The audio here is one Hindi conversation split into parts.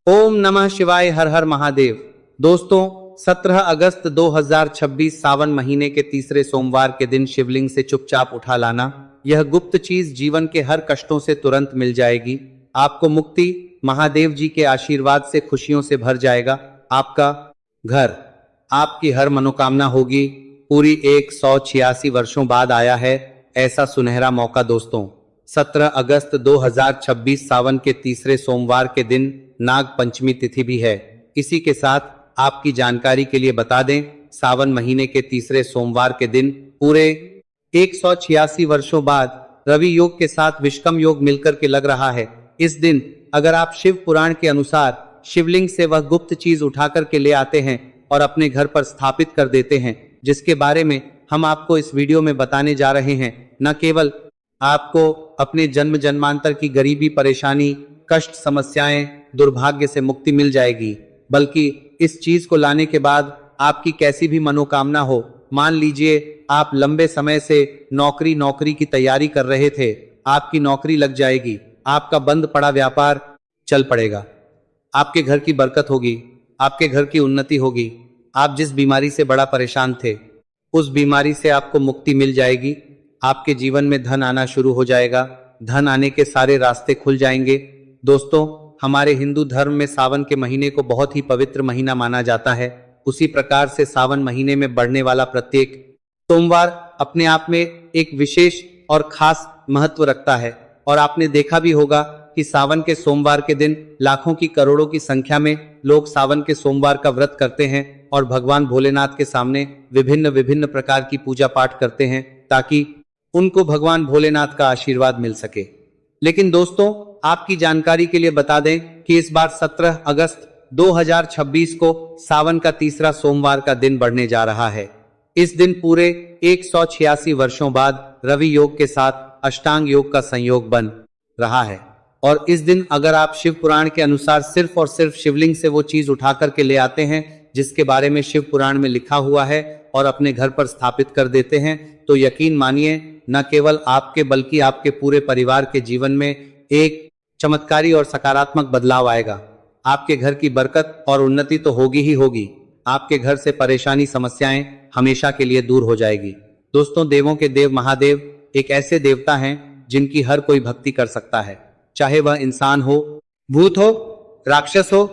ओम नमः शिवाय। हर हर महादेव। दोस्तों, 17 अगस्त 2026 सावन महीने के तीसरे सोमवार के दिन शिवलिंग से चुपचाप उठा लाना। यह गुप्त चीज जीवन के हर कष्टों से तुरंत मिल जाएगी। आपको मुक्ति, महादेव जी के आशीर्वाद से खुशियों से भर जाएगा। आपका घर, आपकी हर मनोकामना होगी। पूरी 186 वर्षों बाद आया है ऐसा सुनहरा मौका। दोस्तों, 17 अगस्त 2026 सावन के तीसरे सोमवार के दिन नाग पंचमी तिथि भी है। इसी के साथ आपकी जानकारी के लिए बता दें, सावन महीने के तीसरे सोमवार के दिन पूरे 186 वर्षों बाद रवि योग के साथ विषकम योग मिलकर के लग रहा है। इस दिन अगर आप शिव पुराण के अनुसार शिवलिंग से वह गुप्त चीज उठा करके ले आते हैं और अपने घर पर स्थापित कर देते हैं, जिसके बारे में हम आपको इस वीडियो में बताने जा रहे हैं, न केवल आपको अपने जन्म जन्मांतर की गरीबी, परेशानी, कष्ट, समस्याएं, दुर्भाग्य से मुक्ति मिल जाएगी, बल्कि इस चीज को लाने के बाद आपकी कैसी भी मनोकामना हो, मान लीजिए आप लंबे समय से नौकरी की तैयारी कर रहे थे, आपकी नौकरी लग जाएगी, आपका बंद पड़ा व्यापार चल पड़ेगा, आपके घर की बरकत होगी, आपके घर की उन्नति होगी, आप जिस बीमारी से बड़ा परेशान थे उस बीमारी से आपको मुक्ति मिल जाएगी, आपके जीवन में धन आना शुरू हो जाएगा, धन आने के सारे रास्ते खुल जाएंगे। दोस्तों, हमारे हिंदू धर्म में सावन के महीने को बहुत ही पवित्र महीना माना जाता है। उसी प्रकार से सावन महीने में बढ़ने वाला प्रत्येक सोमवार अपने आप में एक विशेष और खास महत्व रखता है। और आपने देखा भी होगा कि सावन के सोमवार के दिन लाखों की, करोड़ों की संख्या में लोग सावन के सोमवार का व्रत करते हैं और भगवान भोलेनाथ के सामने विभिन्न विभिन्न प्रकार की पूजा पाठ करते हैं, ताकि उनको भगवान भोलेनाथ का आशीर्वाद मिल सके। लेकिन दोस्तों, आपकी जानकारी के लिए बता दें कि इस बार 17 अगस्त 2026 को सावन का तीसरा सोमवार का दिन बढ़ने जा रहा है। इस दिन पूरे 186 वर्षों बाद रवि योग के साथ अष्टांग योग का संयोग बन रहा है। और इस दिन अगर आप शिव पुराण के अनुसार सिर्फ और सिर्फ शिवलिंग से वो चीज उठा करके ले आते हैं जिसके बारे में शिव पुराण में लिखा हुआ है और अपने घर पर स्थापित कर देते हैं, तो यकीन मानिए, न केवल आपके बल्कि आपके पूरे परिवार के जीवन में एक चमत्कारी और सकारात्मक बदलाव आएगा। आपके घर की बरकत और उन्नति तो होगी ही होगी, आपके घर से परेशानी, समस्याएं हमेशा के लिए दूर हो जाएगी। दोस्तों, देवों के देव महादेव एक ऐसे देवता हैं जिनकी हर कोई भक्ति कर सकता है, चाहे वह इंसान हो, भूत हो, राक्षस हो,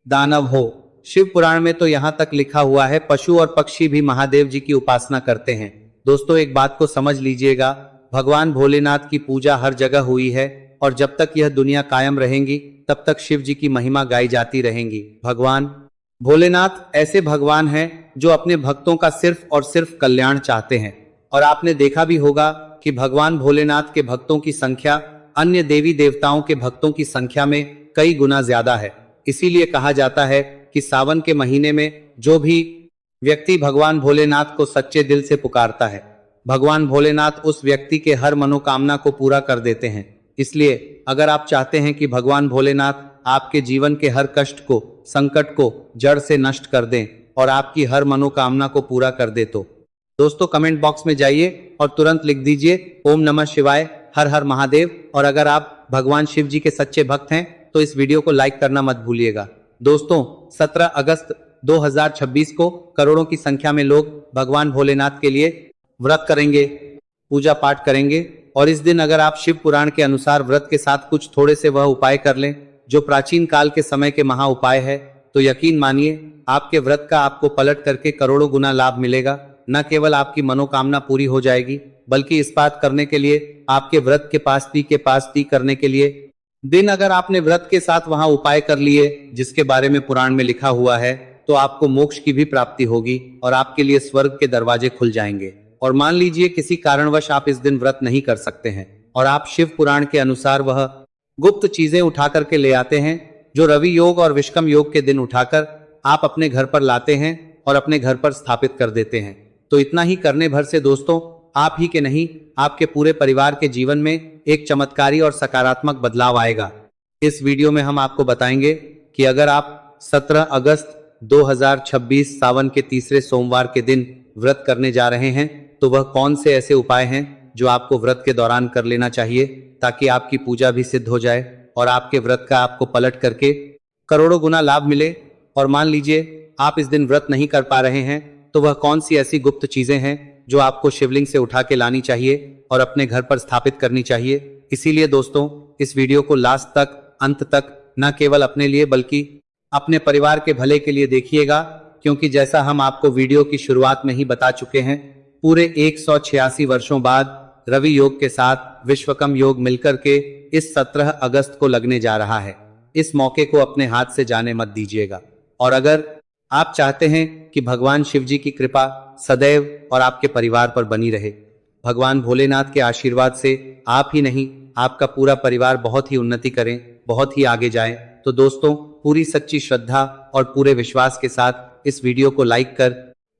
दानव हो। शिव पुराण में तो यहाँ तक लिखा हुआ है, पशु और पक्षी भी महादेव जी की उपासना करते हैं। दोस्तों, एक बात को समझ लीजिएगा, भगवान भोलेनाथ की पूजा हर जगह हुई है और जब तक यह दुनिया कायम रहेगी तब तक शिव जी की महिमा गाई जाती रहेंगी। भगवान भोलेनाथ ऐसे भगवान हैं जो अपने भक्तों का सिर्फ और सिर्फ कल्याण चाहते हैं। और आपने देखा भी होगा कि भगवान भोलेनाथ के भक्तों की संख्या अन्य देवी देवताओं के भक्तों की संख्या में कई गुना ज्यादा है। इसीलिए कहा जाता है कि सावन के महीने में जो भी व्यक्ति भगवान भोलेनाथ को सच्चे दिल से पुकारता है, भगवान भोलेनाथ उस व्यक्ति के हर मनोकामना को पूरा कर देते हैं। इसलिए अगर आप चाहते हैं कि भगवान भोलेनाथ आपके जीवन के हर कष्ट को, संकट को जड़ से नष्ट कर दें और आपकी हर मनोकामना को पूरा कर दे, तो दोस्तों कमेंट बॉक्स में जाइए और तुरंत लिख दीजिए ओम नमः शिवाय, हर हर महादेव। और अगर आप भगवान शिव जी के सच्चे भक्त हैं तो इस वीडियो को लाइक करना मत भूलिएगा। दोस्तों, 17 अगस्त 2026 को करोड़ों की संख्या में लोग भगवान भोलेनाथ के लिए व्रत करेंगे, पूजा पाठ करेंगे। और इस दिन अगर आप शिव पुराण के अनुसार व्रत के साथ कुछ थोड़े से वह उपाय कर लें जो प्राचीन काल के समय के महा उपाय है, तो यकीन मानिए आपके व्रत का आपको पलट करके करोड़ों गुना लाभ मिलेगा। न केवल आपकी मनोकामना पूरी हो जाएगी, बल्कि इस बात करने के लिए आपके व्रत के पास ती करने के लिए दिन अगर आपने व्रत के साथ वहां उपाय कर लिए जिसके बारे में पुराण में लिखा हुआ है, तो आपको मोक्ष की भी प्राप्ति होगी और आपके लिए स्वर्ग के दरवाजे खुल जाएंगे। और मान लीजिए किसी कारणवश आप इस दिन व्रत नहीं कर सकते हैं और आप शिव पुराण के अनुसार वह गुप्त चीजें उठा करके ले आते हैं जो रवि योग और विषकम योग के दिन उठाकर आप अपने घर पर लाते हैं और अपने घर पर स्थापित कर देते हैं, तो इतना ही करने भर से दोस्तों आप ही के नहीं, आपके पूरे परिवार के जीवन में एक चमत्कारी और सकारात्मक बदलाव आएगा। इस वीडियो में हम आपको बताएंगे कि अगर आप 17 अगस्त 2026 सावन के तीसरे सोमवार के दिन व्रत करने जा रहे हैं, तो वह कौन से ऐसे उपाय हैं जो आपको व्रत के दौरान कर लेना चाहिए ताकि आपकी पूजा भी सिद्ध हो जाए और आपके व्रत का आपको पलट करके करोड़ों गुना लाभ मिले। और मान लीजिए आप इस दिन व्रत नहीं कर पा रहे हैं, तो वह कौन सी ऐसी गुप्त चीजें हैं जो आपको शिवलिंग से उठा के लानी चाहिए और अपने घर पर स्थापित करनी चाहिए। इसीलिए दोस्तों, इस वीडियो को लास्ट तक, अंत तक न केवल अपने लिए बल्कि अपने परिवार के भले के लिए देखिएगा, क्योंकि जैसा हम आपको वीडियो की शुरुआत में ही बता चुके हैं, पूरे 186 वर्षों बाद रवि योग के साथ विश्वकर्म योग मिलकर के इस 17 अगस्त को लगने जा रहा है। इस मौके को अपने हाथ से जाने मत दीजिएगा। और अगर आप चाहते हैं कि भगवान शिव जी की कृपा सदैव और आपके परिवार पर बनी रहे, भगवान भोलेनाथ के आशीर्वाद से आप ही नहीं, आपका पूरा परिवार बहुत ही उन्नति करें, बहुत ही आगे जाए, तो दोस्तों, पूरी सच्ची श्रद्धा और पूरे विश्वास के साथ इस वीडियो को लाइक कर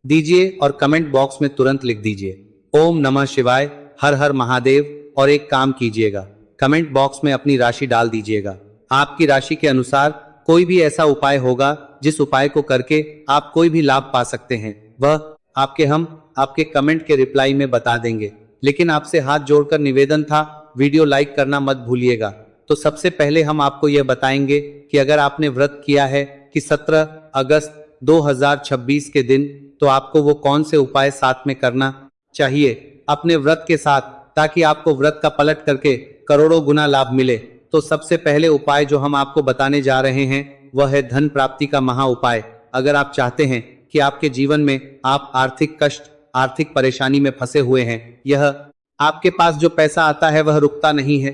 दीजिए और कमेंट बॉक्स में तुरंत लिख दीजिए ओम नमः शिवाय, हर हर महादेव। और एक काम कीजिएगा, कमेंट बॉक्स में अपनी राशि डाल दीजिएगा। आपकी राशि के अनुसार कोई भी ऐसा उपाय होगा जिस उपाय को करके आप कोई भी लाभ पा सकते हैं, वह हम आपके कमेंट के रिप्लाई में बता देंगे। लेकिन आपसे हाथ जोड़कर निवेदन था, वीडियो लाइक करना मत भूलिएगा। तो सबसे पहले हम आपको यह बताएंगे कि अगर आपने व्रत किया है कि 17 अगस्त 2026 के दिन, तो आपको वो कौन से उपाय साथ में करना चाहिए अपने व्रत के साथ, ताकि आपको व्रत का पलट करके करोड़ों गुना लाभ मिले। तो सबसे पहले उपाय जो हम आपको बताने जा रहे हैं वह है धन प्राप्ति का महा उपाय। अगर आप चाहते हैं कि आपके जीवन में आप आर्थिक कष्ट, आर्थिक परेशानी में फंसे हुए हैं, यह आपके पास जो पैसा आता है वह रुकता नहीं है,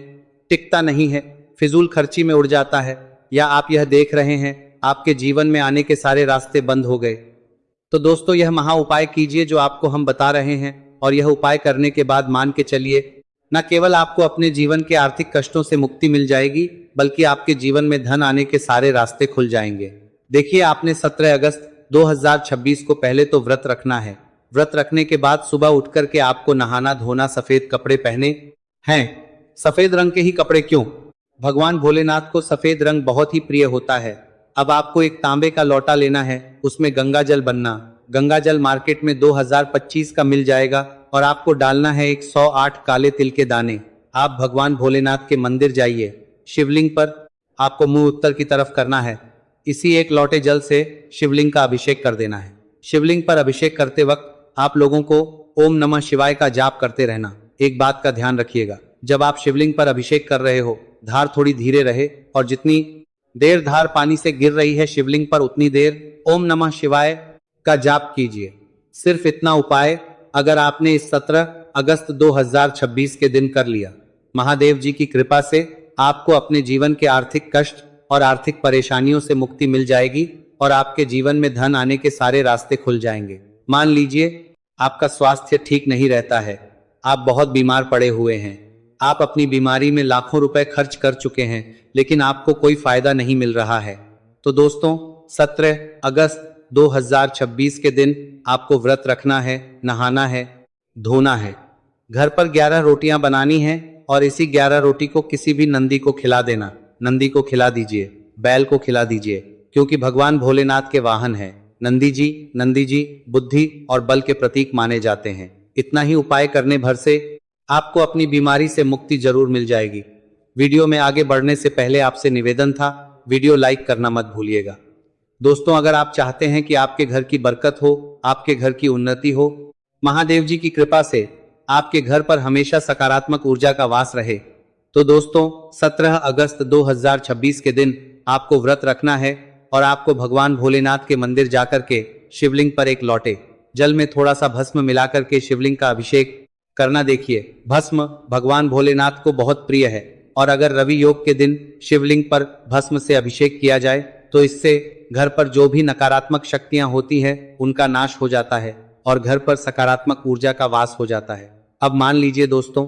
टिकता नहीं है, फिजूल खर्ची में उड़ जाता है, या आप यह देख रहे हैं आपके जीवन में आने के सारे रास्ते बंद हो गए, तो दोस्तों यह महा उपाय कीजिए जो आपको हम बता रहे हैं। और यह उपाय करने के बाद मान के चलिए, न केवल आपको अपने जीवन के आर्थिक कष्टों से मुक्ति मिल जाएगी, बल्कि आपके जीवन में धन आने के सारे रास्ते खुल जाएंगे। देखिए, आपने 17 अगस्त 2026 को पहले तो व्रत रखना है। व्रत रखने के बाद सुबह उठ करके आपको नहाना धोना, सफेद कपड़े पहने हैं। सफेद रंग के ही कपड़े क्यों? भगवान भोलेनाथ को सफेद रंग बहुत ही प्रिय होता है। अब आपको एक तांबे का लोटा लेना है, उसमें गंगा जल बनना। गंगा जल मार्केट में 2025 का मिल जाएगा और आपको डालना है 108 काले तिल के दाने। आप भगवान भोलेनाथ के मंदिर जाइए, शिवलिंग पर आपको मुंह उत्तर की तरफ करना है। इसी एक लोटे जल से शिवलिंग का अभिषेक कर देना है। शिवलिंग पर अभिषेक करते वक्त आप लोगों को ओम नमः शिवाय का जाप करते रहना। एक बात का ध्यान रखिएगा, जब आप शिवलिंग पर अभिषेक कर रहे हो, धार थोड़ी धीरे रहे और जितनी देर धार पानी से गिर रही है शिवलिंग पर, उतनी देर ओम नमः शिवाय का जाप कीजिए। सिर्फ इतना उपाय अगर आपने इस 17 अगस्त 2026 के दिन कर लिया, महादेव जी की कृपा से आपको अपने जीवन के आर्थिक कष्ट और आर्थिक परेशानियों से मुक्ति मिल जाएगी और आपके जीवन में धन आने के सारे रास्ते खुल जाएंगे। मान लीजिए आपका स्वास्थ्य ठीक नहीं रहता है, आप बहुत बीमार पड़े हुए हैं, आप अपनी बीमारी में लाखों रुपए खर्च कर चुके हैं, लेकिन आपको कोई फायदा नहीं मिल रहा है, तो दोस्तों 17 अगस्त 2026 के दिन आपको व्रत रखना है, नहाना है, धोना है, घर पर 11 रोटियां बनानी है और इसी 11 रोटी को किसी भी नंदी को खिला देना। नंदी को खिला दीजिए, बैल को खिला दीजिए, क्योंकि भगवान भोलेनाथ के वाहन है नंदी जी बुद्धि और बल के प्रतीक माने जाते हैं। इतना ही उपाय करने भर से आपको अपनी बीमारी से मुक्ति जरूर मिल जाएगी। वीडियो में आगे बढ़ने से पहले आपसे निवेदन था, वीडियो लाइक करना मत भूलिएगा। दोस्तों, अगर आप चाहते हैं कि आपके घर की बरकत हो, आपके घर की उन्नति हो, महादेव जी की कृपा से आपके घर पर हमेशा सकारात्मक ऊर्जा का वास रहे, तो दोस्तों 17 अगस्त 2026 के दिन आपको व्रत रखना है और आपको भगवान भोलेनाथ के मंदिर जाकर के शिवलिंग पर एक लोटे जल में थोड़ा सा भस्म मिलाकर के शिवलिंग का अभिषेक करना। देखिए, भस्म भगवान भोलेनाथ को बहुत प्रिय है और अगर रवि योग के दिन शिवलिंग पर भस्म से अभिषेक किया जाए तो इससे घर पर जो भी नकारात्मक शक्तियां होती हैं उनका नाश हो जाता है और घर पर सकारात्मक ऊर्जा का वास हो जाता है। अब मान लीजिए दोस्तों,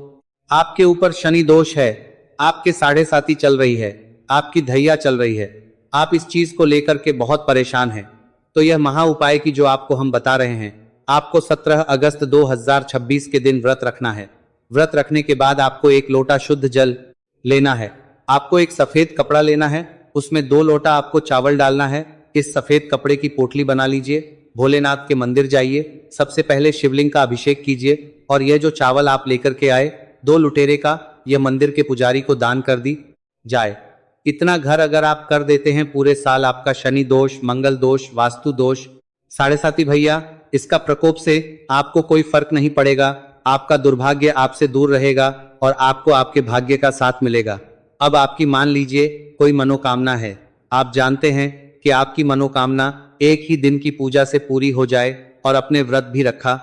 आपके ऊपर शनि दोष है, आपके साढ़े साती चल रही है, आपकी धैया चल रही है, आप इस चीज को लेकर के बहुत परेशान हैं, तो यह महा उपाय की जो आपको हम बता रहे हैं, आपको 17 अगस्त 2026 के दिन व्रत रखना है। व्रत रखने के बाद आपको एक लोटा शुद्ध जल लेना है, आपको एक सफेद कपड़ा लेना है, उसमें 2 लोटा आपको चावल डालना है। इस सफेद कपड़े की पोटली बना लीजिए, भोलेनाथ के मंदिर जाइए, सबसे पहले शिवलिंग का अभिषेक कीजिए और यह जो चावल आप लेकर के आए 2 लुटेरे का, यह मंदिर के पुजारी को दान कर दी जाए। इतना घर अगर आप कर देते हैं पूरे साल, आपका शनि दोष, मंगल दोष, वास्तु दोष, साढ़े साथी भैया, इसका प्रकोप से आपको कोई फर्क नहीं पड़ेगा। आपका दुर्भाग्य आपसे दूर रहेगा और आपको आपके भाग्य का साथ मिलेगा। अब आपकी मान लीजिए कोई मनोकामना है, आप जानते हैं कि आपकी मनोकामना एक ही दिन की पूजा से पूरी हो जाए और अपने व्रत भी रखा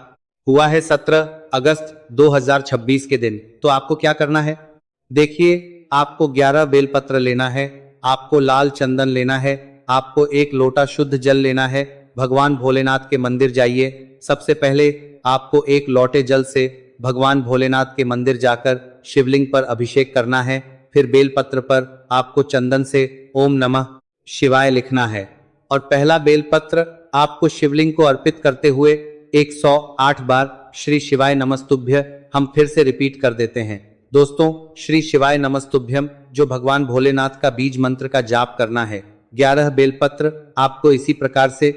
हुआ है 17 अगस्त 2026 के दिन, तो आपको क्या करना है? देखिए, आपको 11 बेलपत्र लेना है, आपको लाल चंदन लेना है, आपको एक लोटा शुद्ध जल लेना है। भगवान भोलेनाथ के मंदिर जाइए। सबसे पहले आपको एक लोटे जल से भगवान भोलेनाथ के मंदिर जाकर शिवलिंग पर अभिषेक करना है। फिर बेलपत्र पर आपको चंदन से ओम नमः शिवाय लिखना है और पहला बेलपत्र आपको शिवलिंग को अर्पित करते हुए 108 बार श्री शिवाय नमस्तुभ्य हम फिर से रिपीट कर देते हैं। दोस्तों, श्री शिवाय नमस्तुभ्यम जो भगवान भोलेनाथ का बीज मंत्र का जाप करना है। 11 बेलपत्र आपको इसी प्रकार से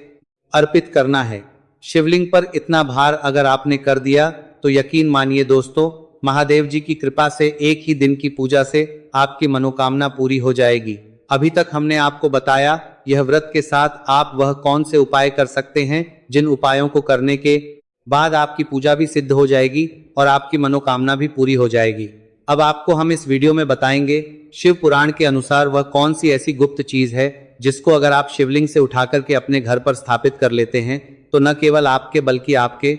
अर्पित करना है। शिवलिंग पर इतना भार अगर आपने कर दिया तो यकीन मानिए दोस्तों, महादेव जी की कृपा से एक ही दिन की पूजा से आपकी मनोकामना पूरी हो जाएगी। अभी तक हमने आपको बताया यह व्रत के साथ आप वह कौन से उपाय कर सकते हैं जिन उपायों को करने के बाद आपकी पूजा भी सिद्ध हो जाएगी और आपकी मनोकामना भी पूरी हो जाएगी। अब आपको हम इस वीडियो में बताएंगे शिव पुराण के अनुसार वह कौन सी ऐसी गुप्त चीज है जिसको अगर आप शिवलिंग से उठा करके अपने घर पर स्थापित कर लेते हैं तो न केवल आपके बल्कि आपके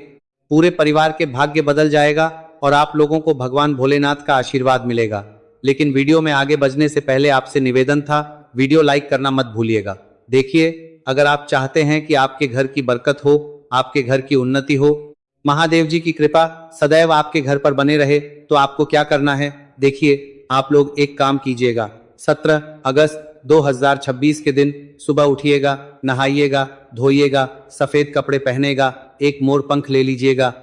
पूरे परिवार के भाग्य बदल जाएगा और आप लोगों को भगवान भोलेनाथ का आशीर्वाद मिलेगा। लेकिन वीडियो में आगे बढ़ने से पहले आपसे निवेदन था, वीडियो लाइक करना मत भूलिएगा। देखिए, अगर आप चाहते हैं कि आपके घर की बरकत हो, आपके घर की उन्नति हो, महादेव जी की कृपा सदैव आपके घर पर बने रहे, तो आपको क्या करना है? देखिए, आप लोग एक काम कीजिएगा। 17 अगस्त 2026 के दिन सुबह उठिएगा, नहाइएगा, धोइएगा, सफेद कपड़े पहनेगा, एक मोर पंख ले लीजिएगा,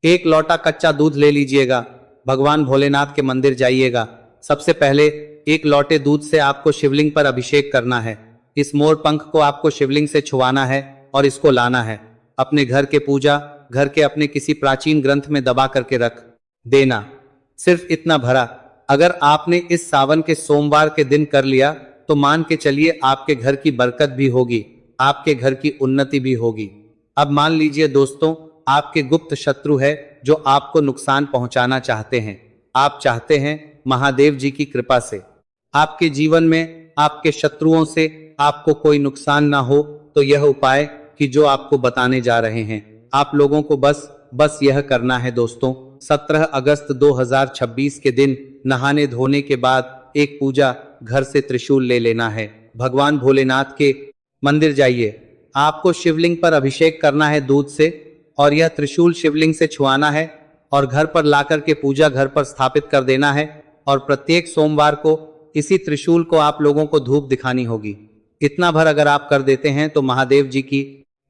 एक लोटा कच्चा दूध ले लीजिएगा, भगवान भोलेनाथ के मंदिर जाइएगा। सबसे पहले एक लोटे दूध से आपको शिवलिंग पर अभिषेक करना है। इस मोर पंख को आपको शिवलिंग से छुआना है और इसको लाना है अपने घर के पूजा घर के अपने किसी प्राचीन ग्रंथ में दबा करके रख देना। सिर्फ इतना भरा अगर आपने इस सावन के सोमवार के दिन कर लिया तो मान के चलिए आपके घर की बरकत भी होगी, आपके घर की उन्नति भी होगी। अब मान लीजिए दोस्तों, आपके गुप्त शत्रु है जो आपको नुकसान पहुंचाना चाहते हैं। आप चाहते हैं महादेव जी की कृपा से आपके जीवन में आपके शत्रुओं से आपको कोई नुकसान ना हो, तो यह उपाय कि जो आपको बताने जा रहे हैं आप लोगों को बस यह करना है दोस्तों। 17 अगस्त 2026 के दिन नहाने धोने के बाद एक पूजा घर से त्रिशूल ले लेना है। भगवान भोलेनाथ के मंदिर जाइए, आपको शिवलिंग पर अभिषेक करना है दूध से और यह त्रिशूल शिवलिंग से छुआना है और घर पर लाकर के पूजा घर पर स्थापित कर देना है और प्रत्येक सोमवार को इसी त्रिशूल को आप लोगों को धूप दिखानी होगी। इतना भर अगर आप कर देते हैं तो महादेव जी की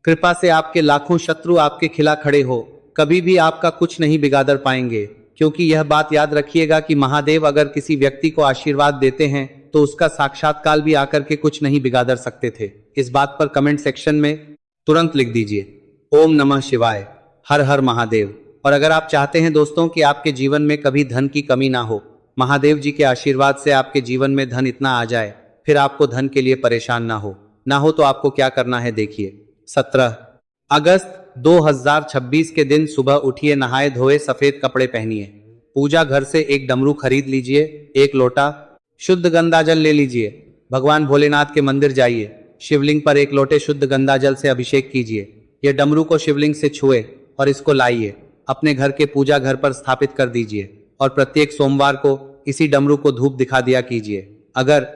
कृपा से आपके लाखों शत्रु आपके खिला खड़े हो, कभी भी आपका कुछ नहीं बिगाड़ पाएंगे। क्योंकि यह बात याद रखिएगा कि महादेव अगर किसी व्यक्ति को आशीर्वाद देते हैं तो उसका साक्षात्कार भी आकर के कुछ नहीं बिगाड़ सकते थे। इस बात पर कमेंट सेक्शन में तुरंत लिख दीजिए ओम नमः शिवाय, हर हर महादेव। और अगर आप चाहते हैं दोस्तों कि आपके जीवन में कभी धन की कमी ना हो, महादेव जी के आशीर्वाद से आपके जीवन में धन इतना आ जाए फिर आपको धन के लिए परेशान ना हो, तो आपको क्या करना है देखिए। 17 अगस्त 2026 के दिन सुबह उठिए, नहाए धोए, सफेद कपड़े पहनिए, पूजा घर से एक डमरू खरीद लीजिए, एक लोटा शुद्ध गंगा जल ले लीजिए, भगवान भोलेनाथ के मंदिर जाइए, शिवलिंग पर एक लोटे शुद्ध गंगा जल से अभिषेक कीजिए। यह डमरू को शिवलिंग से छुए और इसको लाइए अपने घर के पूजा घर पर स्थापित कर दीजिए और प्रत्येक सोमवार को इसी डमरू को धूप दिखा दिया कीजिए। अगर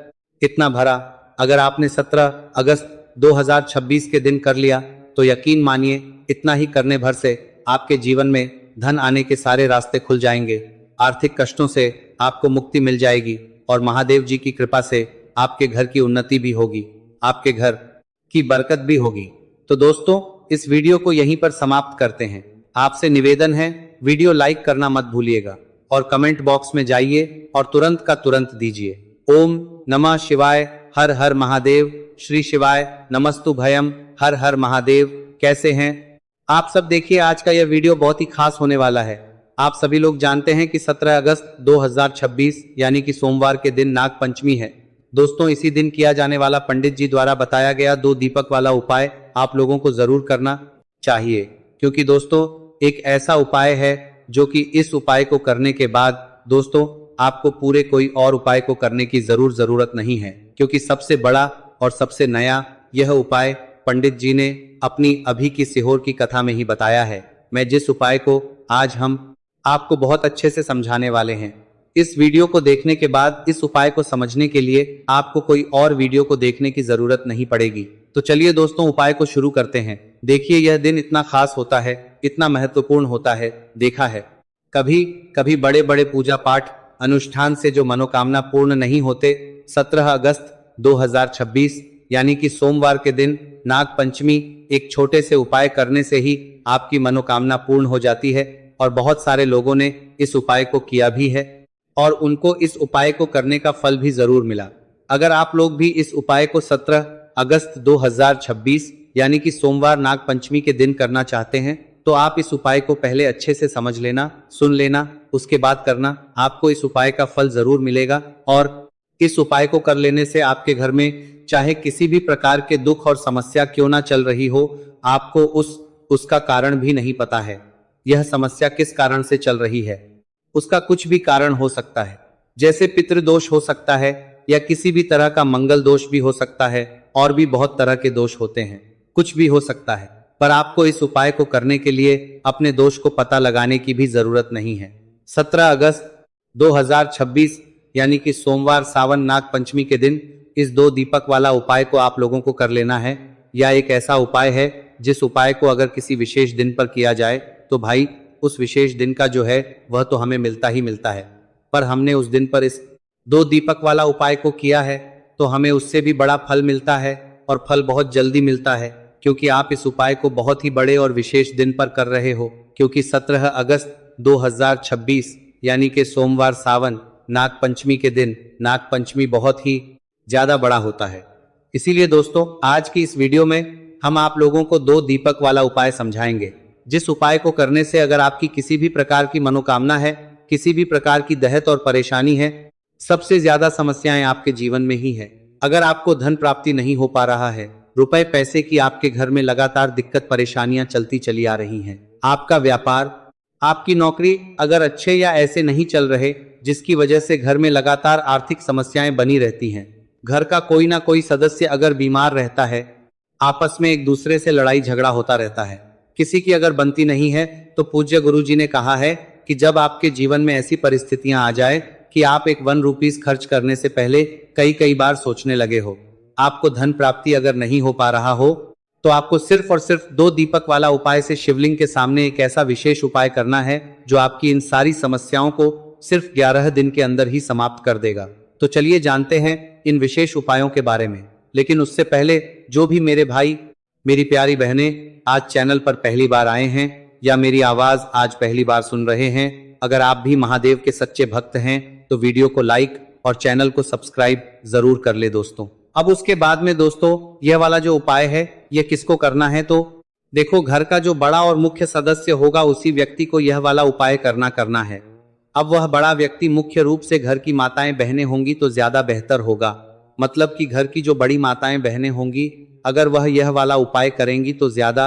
इतना भरा अगर आपने 17 अगस्त 2026 के दिन कर लिया तो यकीन मानिए इतना ही करने भर से आपके जीवन में धन आने के सारे रास्ते खुल जाएंगे, आर्थिक कष्टों से आपको मुक्ति मिल जाएगी और महादेव जी की कृपा से आपके घर की उन्नति भी होगी, आपके घर की बरकत भी होगी। तो दोस्तों, इस वीडियो को यहीं पर समाप्त करते हैं। आपसे निवेदन है वीडियो लाइक करना मत भूलिएगा और कमेंट बॉक्स में जाइए और तुरंत का तुरंत दीजिए ओम नमः शिवाय, हर हर महादेव, श्री शिवाय नमस्तु भयम, हर हर महादेव। कैसे हैं आप सब? देखिए, आज का यह वीडियो बहुत ही खास होने वाला है। आप सभी लोग जानते हैं कि 17 अगस्त 2026 यानी कि सोमवार के दिन नाग पंचमी है। दोस्तों इसी दिन किया जाने वाला पंडित जी द्वारा बताया गया 2 दीपक वाला उपाय आप लोगों को जरूर करना चाहिए, क्योंकि दोस्तों एक ऐसा उपाय है जो कि इस उपाय को करने के बाद दोस्तों आपको पूरे कोई और उपाय को करने की जरूरत नहीं है, क्योंकि सबसे बड़ा और सबसे नया यह उपाय पंडित जी ने अपनी अभी की सीहोर की कथा में ही बताया है। मैं जिस उपाय को आज हम आपको बहुत अच्छे से समझाने वाले हैं, इस वीडियो को देखने के बाद इस उपाय को समझने के लिए आपको कोई और वीडियो को देखने की जरूरत नहीं पड़ेगी। तो चलिए दोस्तों उपाय को शुरू करते हैं। देखिए यह दिन इतना खास होता है, इतना महत्वपूर्ण होता है। देखा है कभी कभी बड़े बड़े पूजा पाठ अनुष्ठान से जो मनोकामना पूर्ण नहीं होते, 17 अगस्त 2026 यानी कि सोमवार के दिन नाग पंचमी एक छोटे से उपाय करने से ही आपकी मनोकामना पूर्ण हो जाती है। और बहुत सारे लोगों ने इस उपाय को किया भी है और उनको इस उपाय को करने का फल भी जरूर मिला। अगर आप लोग भी इस उपाय को 17 अगस्त 2026 यानी कि सोमवार नाग पंचमी के दिन करना चाहते हैं तो आप इस उपाय को पहले अच्छे से समझ लेना, सुन लेना, उसके बाद करना। आपको इस उपाय का फल जरूर मिलेगा और इस उपाय को कर लेने से आपके घर में चाहे किसी भी प्रकार के दुख और समस्या क्यों ना चल रही हो, आपको उसका कारण भी नहीं पता है। यह समस्या किस कारण से चल रही है उसका कुछ भी कारण हो सकता है, जैसे पितृदोष हो सकता है या किसी भी तरह का मंगल दोष भी हो सकता है, और भी बहुत तरह के दोष होते हैं, कुछ भी हो सकता है। पर आपको इस उपाय को करने के लिए अपने दोष को पता लगाने की भी जरूरत नहीं है। 17 अगस्त 2026 यानी कि सोमवार सावन नाग पंचमी के दिन इस 2 दीपक वाला उपाय को आप लोगों को कर लेना है। यह एक ऐसा उपाय है जिस उपाय को अगर किसी विशेष दिन पर किया जाए तो भाई उस विशेष दिन का जो है वह तो हमें मिलता ही मिलता है, पर हमने उस दिन पर इस 2 दीपक वाला उपाय को किया है तो हमें उससे भी बड़ा फल मिलता है और फल बहुत जल्दी मिलता है, क्योंकि आप इस उपाय को बहुत ही बड़े और विशेष दिन पर कर रहे हो। क्योंकि 17 अगस्त 2026 यानी कि सोमवार सावन नाग पंचमी के दिन नाग पंचमी बहुत ही ज्यादा बड़ा होता है। इसीलिए दोस्तों आज की इस वीडियो में हम आप लोगों को 2 दीपक वाला उपाय समझाएंगे, जिस उपाय को करने से अगर आपकी किसी भी प्रकार की मनोकामना है, किसी भी प्रकार की दहत और परेशानी है, सबसे ज्यादा समस्याएं आपके जीवन में ही है। अगर आपको धन प्राप्ति नहीं हो पा रहा है, रुपए पैसे की आपके घर में लगातार दिक्कत परेशानियां चलती चली आ रही हैं, आपका व्यापार, आपकी नौकरी अगर अच्छे या ऐसे नहीं चल रहे, जिसकी वजह से घर में लगातार आर्थिक समस्याएं बनी रहती हैं, घर का कोई ना कोई सदस्य अगर बीमार रहता है, आपस में एक दूसरे से लड़ाई झगड़ा होता रहता है, किसी की अगर बनती नहीं है, तो पूज्य गुरु जी ने कहा है कि जब आपके जीवन में ऐसी परिस्थितियां आ जाए कि आप एक 1 रुपीस खर्च करने से पहले कई बार सोचने लगे हो, आपको धन प्राप्ति अगर नहीं हो पा रहा हो, तो आपको सिर्फ और सिर्फ 2 दीपक वाला उपाय से शिवलिंग के सामने एक ऐसा विशेष उपाय करना है जो आपकी इन सारी समस्याओं को सिर्फ 11 दिन के अंदर ही समाप्त कर देगा। तो चलिए जानते हैं इन विशेष उपायों के बारे में। लेकिन उससे पहले जो भी मेरे भाई मेरी प्यारी बहनें आज चैनल पर पहली बार आए हैं या मेरी आवाज आज पहली बार सुन रहे हैं, अगर आप भी महादेव के सच्चे भक्त हैं तो वीडियो को लाइक और चैनल को सब्सक्राइब जरूर कर ले दोस्तों। अब उसके बाद में दोस्तों यह वाला जो उपाय है यह किसको करना है, तो देखो घर का जो बड़ा और मुख्य सदस्य होगा उसी व्यक्ति को यह वाला उपाय करना है। अब वह बड़ा व्यक्ति मुख्य रूप से घर की माताएं बहनें होंगी तो ज्यादा बेहतर होगा, मतलब कि घर की जो बड़ी माताएं बहनें होंगी अगर वह यह वाला उपाय करेंगी तो ज्यादा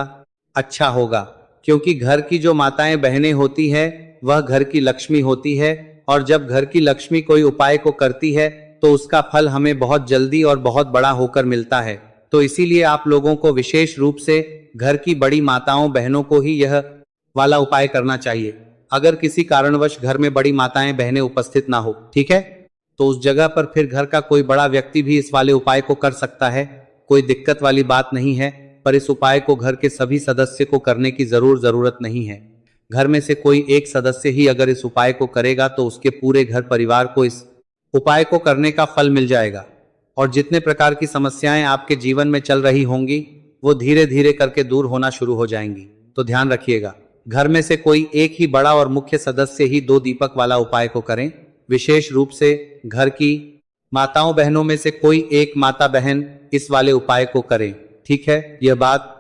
अच्छा होगा, क्योंकि घर की जो माताएं बहनें होती है वह घर की लक्ष्मी होती है, और जब घर की लक्ष्मी कोई उपाय को करती है तो उसका फल हमें बहुत जल्दी और बहुत बड़ा होकर मिलता है। तो इसीलिए आप लोगों को विशेष रूप से घर की बड़ी माताओं बहनों को ही यह वाला उपाय करना चाहिए। अगर किसी कारणवश घर में बड़ी माताएं बहनें उपस्थित ना हो, ठीक है, तो उस जगह पर फिर घर का कोई बड़ा व्यक्ति भी इस वाले उपाय को कर सकता है, कोई दिक्कत वाली बात नहीं है। पर इस उपाय को घर के सभी सदस्य को करने की जरूरत नहीं है। घर में से कोई एक सदस्य ही अगर इस उपाय को करेगा तो उसके पूरे घर परिवार को इस उपाय को करने का फल मिल जाएगा, और जितने प्रकार की समस्याएं आपके जीवन में चल रही होंगी वो धीरे धीरे करके दूर होना शुरू हो जाएंगी। तो ध्यान रखिएगा, घर में से कोई एक ही बड़ा और मुख्य सदस्य ही 2 दीपक वाला उपाय को करें। विशेष रूप से घर की माताओं बहनों में से कोई एक माता बहन इस वाले उपाय को करें, ठीक है। यह बात